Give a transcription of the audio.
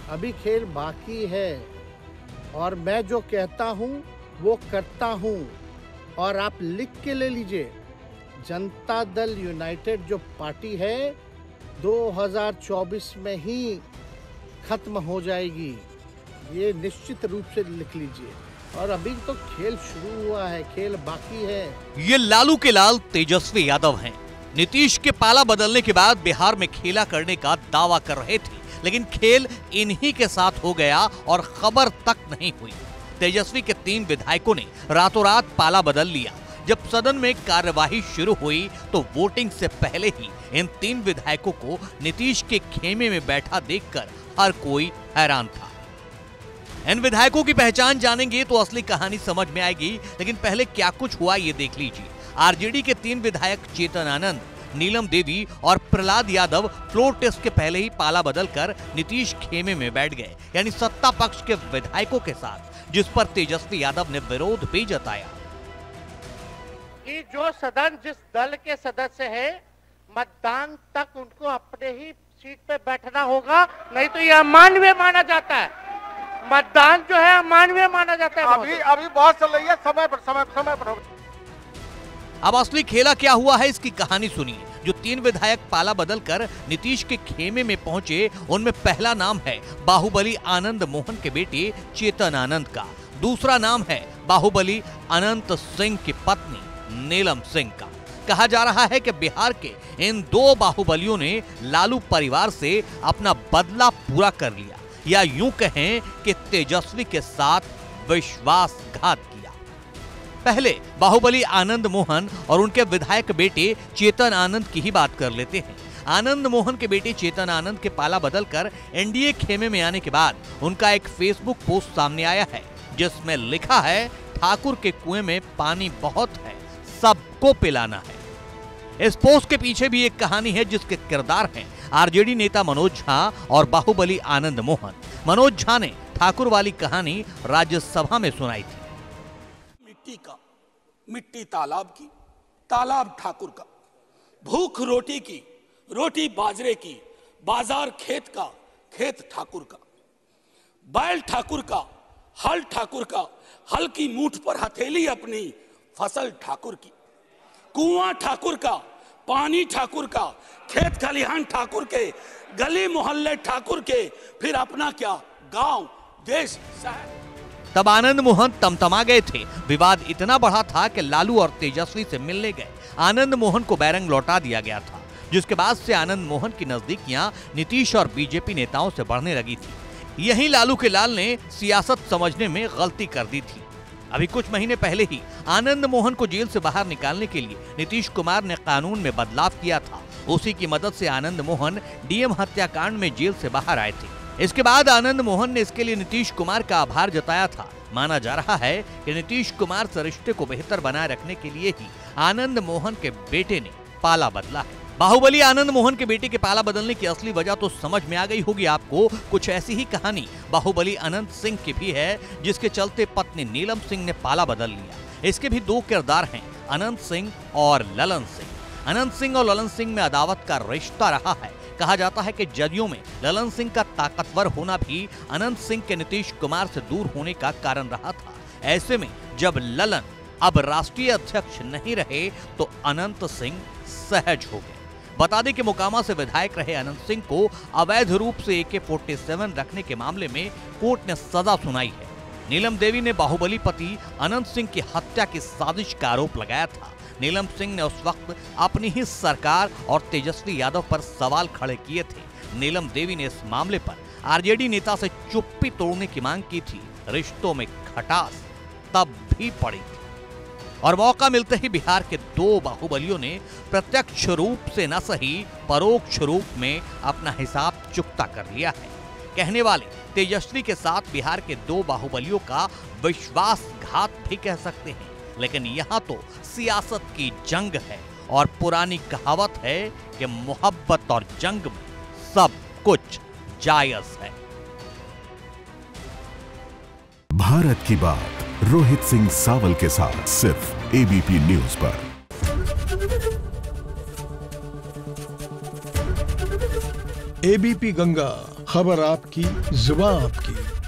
अभी खेल बाकी है और मैं जो कहता हूँ वो करता हूँ। और आप लिख के ले लीजिए, जनता दल यूनाइटेड जो पार्टी है 2024 में ही खत्म हो जाएगी, ये निश्चित रूप से लिख लीजिए। और अभी तो खेल शुरू हुआ है, खेल बाकी है। ये लालू के लाल तेजस्वी यादव हैं। नीतीश के पाला बदलने के बाद बिहार में खेला करने का दावा कर रहे थे, लेकिन खेल इन्हीं के साथ हो गया और खबर तक नहीं हुई। तेजस्वी के 3 विधायकों ने रातों रात पाला बदल लिया। जब सदन में कार्यवाही शुरू हुई तो वोटिंग से पहले ही इन 3 विधायकों को नीतीश के खेमे में बैठा देखकर हर कोई हैरान था। इन विधायकों की पहचान जानेंगे तो असली कहानी समझ में आएगी, लेकिन पहले क्या कुछ हुआ ये देख लीजिए। आरजेडी के 3 विधायक चेतन आनंद, नीलम देवी और प्रहलाद यादव फ्लोर टेस्ट के पहले ही पाला बदलकर नीतीश खेमे में बैठ गए, यानी सत्ता पक्ष के विधायकों के साथ, जिस पर तेजस्वी यादव ने विरोध भी जताया कि जो सदन जिस दल के सदस्य है, मतदान तक उनको अपने ही सीट पे बैठना होगा, नहीं तो यह अमानवीय माना जाता है। मतदान जो है अमानवीय माना जाता है। अभी बहुत चल रही है, समय पर अब असली खेला क्या हुआ है इसकी कहानी सुनिए। जो 3 विधायक पाला बदलकर नीतीश के खेमे में पहुंचे, उनमें पहला नाम है बाहुबली आनंद मोहन के बेटे चेतन आनंद का। दूसरा नाम है बाहुबली अनंत सिंह की पत्नी नीलम सिंह का। कहा जा रहा है कि बिहार के इन 2 बाहुबलियों ने लालू परिवार से अपना बदला पूरा कर लिया, या यूं कहें कि तेजस्वी के साथ विश्वासघात किया। पहले बाहुबली आनंद मोहन और उनके विधायक बेटे चेतन आनंद की ही बात कर लेते हैं। आनंद मोहन के बेटे चेतन आनंद के पाला बदलकर एनडीए खेमे में आने के बाद उनका एक फेसबुक पोस्ट सामने आया है, जिसमें लिखा है, ठाकुर के कुएं में पानी बहुत है, सबको पिलाना है। इस पोस्ट के पीछे भी एक कहानी है, जिसके किरदार हैं आरजेडी नेता मनोज झा और बाहुबली आनंद मोहन। मनोज झा ने ठाकुर वाली कहानी राज्यसभा में सुनाई थी। मिट्टी तालाब की, तालाब ठाकुर का, भूख रोटी की, रोटी बाजरे की, बाजार खेत का, खेत ठाकुर का, बैल ठाकुर का, हल ठाकुर का, हल की मूठ पर हथेली अपनी, फसल ठाकुर की, कुआं ठाकुर का, पानी ठाकुर का, खेत खलिहान ठाकुर के, गली मोहल्ले ठाकुर के, फिर अपना क्या, गांव, देश, शहर। तब आनंद मोहन तमतमा गए थे। विवाद इतना बढ़ा था कि लालू और तेजस्वी से मिलने गए आनंद मोहन को बैरंग लौटा दिया गया था, जिसके बाद से आनंद मोहन की नजदीकियां नीतीश और बीजेपी नेताओं से बढ़ने लगी थी। यही लालू के लाल ने सियासत समझने में गलती कर दी थी। अभी कुछ महीने पहले ही आनंद मोहन को जेल से बाहर निकालने के लिए नीतीश कुमार ने कानून में बदलाव किया था। उसी की मदद से आनंद मोहन डीएम हत्याकांड में जेल से बाहर आए थे। इसके बाद आनंद मोहन ने इसके लिए नीतीश कुमार का आभार जताया था। माना जा रहा है कि नीतीश कुमार से रिश्ते को बेहतर बनाए रखने के लिए ही आनंद मोहन के बेटे ने पाला बदला है। बाहुबली आनंद मोहन के बेटे के पाला बदलने की असली वजह तो समझ में आ गई होगी आपको। कुछ ऐसी ही कहानी बाहुबली अनंत सिंह की भी है, जिसके चलते पत्नी नीलम सिंह ने पाला बदल लिया। इसके भी 2 किरदार हैं, अनंत सिंह और ललन सिंह। अनंत सिंह और ललन सिंह में अदावत का रिश्ता रहा है। कहा जाता है कि जदयू में ललन सिंह का ताकतवर होना भी अनंत सिंह के नीतीश कुमार से दूर होने का कारण रहा था। ऐसे में जब ललन अब राष्ट्रीय अध्यक्ष नहीं रहे तो अनंत सिंह सहज हो गए। बता दें कि मोकामा से विधायक रहे अनंत सिंह को अवैध रूप से AK-47 रखने के मामले में कोर्ट ने सजा सुनाई है। नीलम देवी ने बाहुबली पति अनंत सिंह की हत्या की साजिश का आरोप लगाया था। नीलम सिंह ने उस वक्त अपनी ही सरकार और तेजस्वी यादव पर सवाल खड़े किए थे। नीलम देवी ने इस मामले पर आरजेडी नेता से चुप्पी तोड़ने की मांग की थी। रिश्तों में खटास तब भी पड़ी थी और मौका मिलते ही बिहार के 2 बाहुबलियों ने प्रत्यक्ष रूप से न सही परोक्ष रूप में अपना हिसाब चुकता कर लिया है। कहने वाले तेजस्वी के साथ बिहार के 2 बाहुबलियों का विश्वासघात भी कह सकते हैं, लेकिन यहाँ तो सियासत की जंग है और पुरानी कहावत है कि मोहब्बत और जंग में सब कुछ जायज है। भारत की बात रोहित सिंह सावल के साथ सिर्फ एबीपी न्यूज पर। एबीपी गंगा, खबर आपकी, जुबान आपकी।